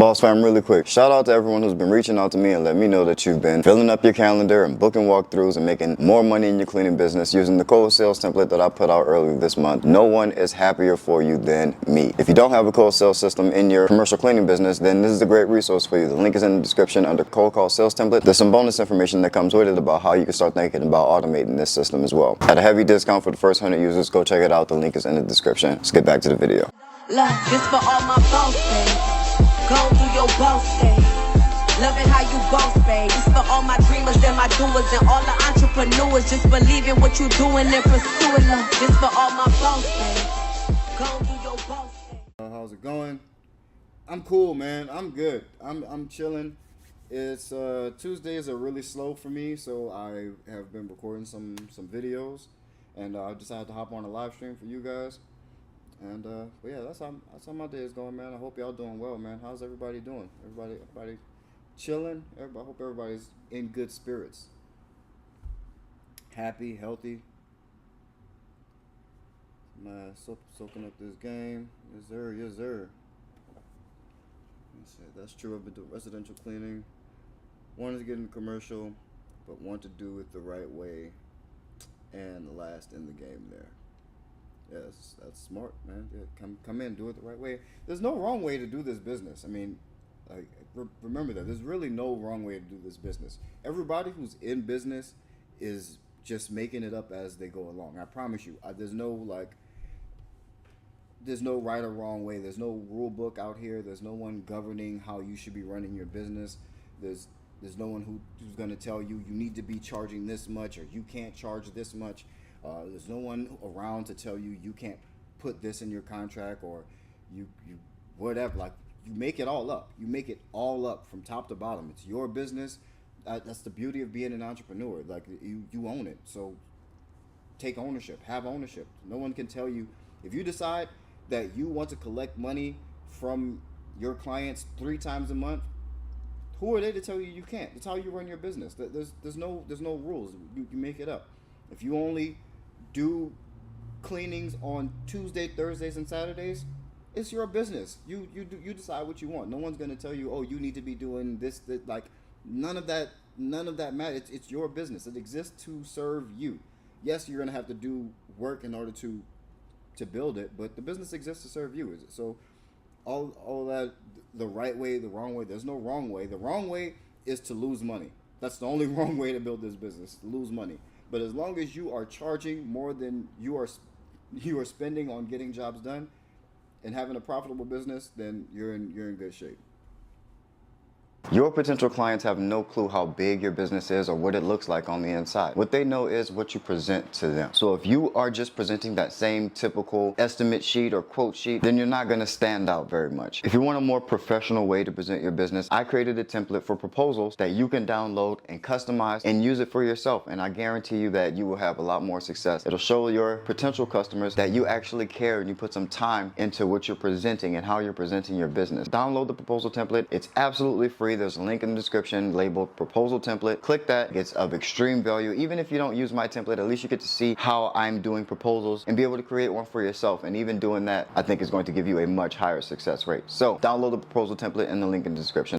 Boss fam, really quick, shout out to everyone who's been reaching out to me and let me know that you've been filling up your calendar and booking walkthroughs and making more money in your cleaning business using the cold sales template that I put out earlier this month. No one is happier for you than me. If you don't have a cold sales system in your commercial cleaning business, then this is a great resource for you. The link is in the description under cold call sales template. There's some bonus information that comes with it about how you can start thinking about automating this system as well. At a heavy discount for the first 100 users, go check it out. The link is in the description. Let's get back to the video. Look, this for all my boss days. Go through your boss days. Loving how you boss, babe. This for all my dreamers and my doers and all the entrepreneurs. Just believe in what you're doing and pursuing them. This for all my boss days. Go through your boss days. How's it going? I'm cool, man. I'm good. I'm chilling. It's Tuesdays are really slow for me, so I have been recording some videos, and I decided to hop on a live stream for you guys. And but yeah, that's how my day is going, man. I hope y'all doing well, man. How's everybody doing? Everybody chilling? I hope everybody's in good spirits. Happy, healthy. Man, soaking up this game. Yes sir, yes sir. Let's see, that's true. I've been doing residential cleaning. Wanted to get into commercial, but want to do it the right way and last in the game there. Yes, that's smart, man. Yeah, come in, do it the right way. There's no wrong way to do this business. I mean, like, remember that. There's really no wrong way to do this business. Everybody who's in business is just making it up as they go along. I promise you. There's no right or wrong way. There's no rule book out here. There's no one governing how you should be running your business. There's no one who's going to tell you need to be charging this much or you can't charge this much. There's no one around to tell you can't put this in your contract or you whatever. Like, you make it all up. You make it all up from top to bottom. It's your business. That's the beauty of being an entrepreneur. Like, you own it. So take ownership. Have ownership. No one can tell you. If you decide that you want to collect money from your clients 3 times a month, who are they to tell you you can't? That's how you run your business. There's no rules. You make it up. If you only do cleanings on Tuesday, Thursdays, and Saturdays, it's your business. You decide what you want. No one's gonna tell you, oh, you need to be doing this. Like, none of that matters. It's your business. It exists to serve you. Yes, you're gonna have to do work in order to build it, but the business exists to serve you. So all that, the right way, the wrong way. There's no wrong way. The wrong way is to lose money. That's the only wrong way to build this business. To lose money. But as long as you are charging more than you are spending on getting jobs done and having a profitable business, then you're in good shape. Your potential clients have no clue how big your business is or what it looks like on the inside. What they know is what you present to them. So if you are just presenting that same typical estimate sheet or quote sheet, then you're not going to stand out very much. If you want a more professional way to present your business, I created a template for proposals that you can download and customize and use it for yourself. And I guarantee you that you will have a lot more success. It'll show your potential customers that you actually care and you put some time into what you're presenting and how you're presenting your business. Download the proposal template. It's absolutely free. There's a link in the description labeled proposal template. Click that. It's of extreme value. Even if you don't use my template, at least you get to see how I'm doing proposals and be able to create one for yourself. And even doing that, I think is going to give you a much higher success rate. So download the proposal template in the link in the description.